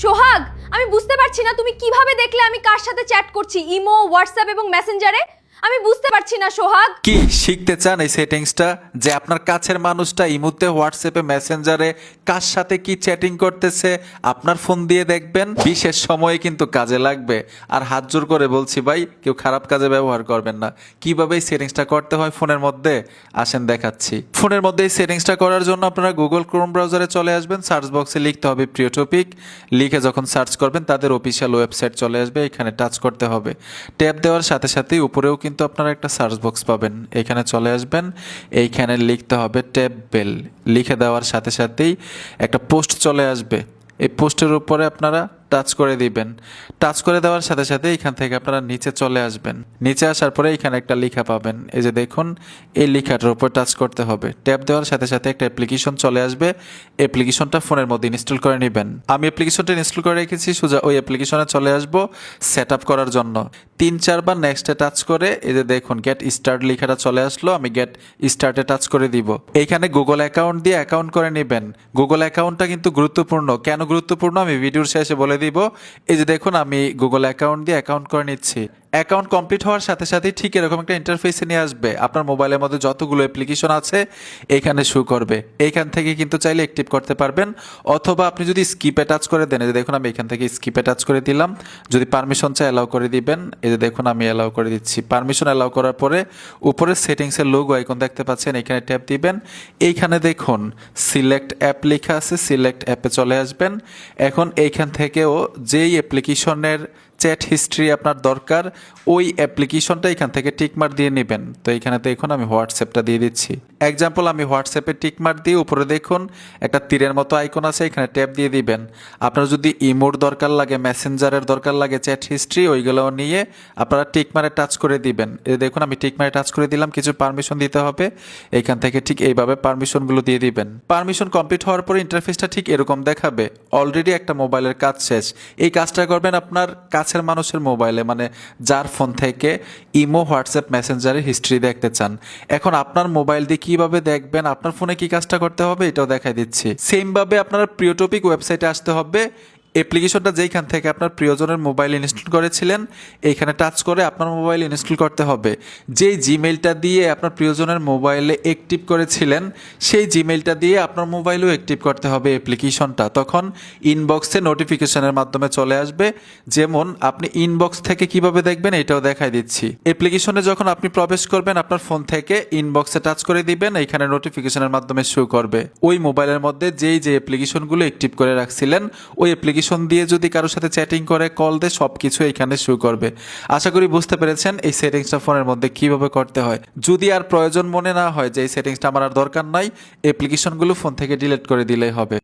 সোহাগ, আমি বুঝতে পারছি না তুমি কিভাবে দেখলে আমি কার সাথে চ্যাট করছি ইমো, হোয়াটসঅ্যাপ এবং মেসেঞ্জারে। আমি বুঝতে পারছি না সোহাগ। কি শিখতে চান এই সেটিংসটা, যে আপনার কাছের মানুষটা ইমোতে, হোয়াটসঅ্যাপে, মেসেঞ্জারে কার সাথে কি চ্যাটিং করতেছে আপনার ফোন দিয়ে দেখবেন। বিশেষ সময়ে কিন্তু কাজে লাগবে। আর হাত জোর করে বলছি ভাই, কেউ খারাপ কাজে ব্যবহার করবেন না। কিভাবে এই সেটিংসটা করতে হয় ফোনের মধ্যে আসেন দেখাচ্ছি। ফোনের মধ্যে এই সেটিংসটা করার জন্য আপনারা গুগল ক্রোম ব্রাউজারে চলে আসবেন। সার্চ বক্সে লিখতে হবে প্রিয় টপিক। লিখে যখন সার্চ করবেন তাদের অফিসিয়াল ওয়েবসাইট চলে আসবে। এখানে টাচ করতে হবে। ট্যাপ দেওয়ার সাথে সাথেই উপরেও কিন্তু আপনারা একটা সার্চ বক্স পাবেন। এখানে চলে আসবেন। এইখানে লিখতে হবে ট্যাপ বেল। লিখে দেওয়ার সাথে সাথেই একটা পোস্ট চলে আসবে। এই পোস্টের উপরে আপনারা টাচ করে দিবেন। টাচ করে দেওয়ার সাথে সাথে এখান থেকে আপনারা নিচে চলে আসবেন। নিচে আসার পরে এখানে একটা লেখা পাবেন। এই যে দেখুন, এই লেখাটার উপর টাচ করতে হবে। ট্যাপ দেওয়ার সাথে সাথে একটা অ্যাপ্লিকেশন চলে আসবে। অ্যাপ্লিকেশনটা ফোনের মধ্যে ইনস্টল করে নেবেন। আমি অ্যাপ্লিকেশনটা ইনস্টল করে রেখেছি। সোজা ওই অ্যাপ্লিকেশনে চলে আসবো সেট আপ করার জন্য। 3-4 বার নেক্সটে টাচ করে এই যে দেখুন গেট স্টার্ট লেখাটা চলে আসলো। আমি গেট স্টার্টে টাচ করে দিব। এইখানে গুগল অ্যাকাউন্ট দিয়ে অ্যাকাউন্ট করে নেবেন। গুগল অ্যাকাউন্টটা কিন্তু গুরুত্বপূর্ণ। কেন গুরুত্বপূর্ণ আমি ভিডিওর শেষে বলে দিব। এই যে দেখুন আমি গুগল অ্যাকাউন্ট দিয়ে অ্যাকাউন্ট করে নিচ্ছি। অ্যাকাউন্ট কমপ্লিট হওয়ার সাথে সাথেই ঠিক এরকম একটা ইন্টারফেসে নিয়ে আসবে। আপনার মোবাইলের মধ্যে যতগুলো অ্যাপ্লিকেশন আছে এখানে শো করবে। এইখান থেকে কিন্তু চাইলে অ্যাক্টিভ করতে পারবেন, অথবা আপনি যদি স্কিপে টাচ করে দেন। এই যে দেখুন আমি এখান থেকে স্কিপে টাচ করে দিলাম। যদি পারমিশন চাই অ্যালাউ করে দিবেন। এই যে দেখুন আমি অ্যালাউ করে দিচ্ছি। পারমিশন অ্যালাউ করার পরে উপরে সেটিংসের লোগো আইকন দেখতে পাচ্ছেন, এখানে ট্যাপ দিবেন। এইখানে দেখুন সিলেক্ট অ্যাপ লেখা আছে, সিলেক্ট অ্যাপে চলে আসবেন। এখন এইখান থেকেও যেই অ্যাপ্লিকেশনের চ্যাট হিস্ট্রি আপনার দরকার ওই অ্যাপ্লিকেশনটা এখান থেকে টিকমার্ক দিয়ে নেবেন। তো এখানে দেখুন আমি হোয়াটসঅ্যাপটা দিয়ে দিচ্ছি। এক্সাম্পল আমি হোয়াটসঅ্যাপে টিকমার্ক দিয়ে উপরে দেখুন একটা তীরের মতো আইকন আছে, এখানে ট্যাপ দিয়ে দিবেন। আপনার যদি ইমোর দরকার লাগে, মেসেঞ্জারের দরকার লাগে, চ্যাট হিস্ট্রি, ওইগুলো নিয়ে আপনারা টিকমারে টাচ করে দিবেন। এই দেখুন আমি টিকমারে টাচ করে দিলাম। কিছু পারমিশন দিতে হবে। এখান থেকে ঠিক এইভাবে পারমিশনগুলো দিয়ে দিবেন। পারমিশন কমপ্লিট হওয়ার পরে ইন্টারফেসটা ঠিক এরকম দেখাবে। অলরেডি একটা মোবাইলের কাজ শেষ। এই কাজটা করবেন আপনার কাছের মানুষের মোবাইলে, মানে যার ফোন থেকে ইমো, হোয়াটসঅ্যাপ, মেসেঞ্জারের হিস্ট্রি দেখতে চান। এখন আপনার মোবাইল দিয়ে কিভাবে দেখবেন, আপনার ফোনে কি কাজটা করতে হবে এটাও দেখাই দিচ্ছি। সেমভাবে আপনার প্রিয় টপিক ওয়েবসাইটে আসতে হবে। অ্যাপ্লিকেশনটা যেইখান থেকে আপনার প্রিয়জনের মোবাইল ইনস্টল করেছিলেন এইখানে টাচ করে আপনার মোবাইল ইনস্টল করতে হবে। যেই জিমেইলটা দিয়ে আপনার প্রিয়জনের মোবাইলে অ্যাক্টিভ করেছিলেন সেই জিমেইলটা দিয়ে আপনার মোবাইলেও অ্যাক্টিভ করতে হবে অ্যাপ্লিকেশনটা। তখন ইনবক্সে নোটিফিকেশনের মাধ্যমে চলে আসবে। যেমন আপনি ইনবক্স থেকে কিভাবে দেখবেন এটাও দেখাই দিচ্ছি। অ্যাপ্লিকেশনে যখন আপনি প্রবেশ করবেন আপনার ফোন থেকে ইনবক্সে টাচ করে দিবেন, এইখানে নোটিফিকেশনের মাধ্যমে শো করবে। ওই মোবাইলের মধ্যে যেই যে অ্যাপ্লিকেশনগুলো অ্যাক্টিভ করে রাখছিলেন ওই অ্যাপ্লিকেশন দিয়ে যদি কারোর সাথে চ্যাটিং করে, কল দেয়, সবকিছু এখানে শো করবে। আশা করি বুঝতে পেরেছেন এই সেটিংসটা ফোনের মধ্যে কিভাবে করতে হয়। যদি আর প্রয়োজন মনে না হয় যে এই সেটিংসটা আমার আর দরকার নাই, অ্যাপ্লিকেশনগুলো ফোন থেকে ডিলিট করে দিলেই হবে।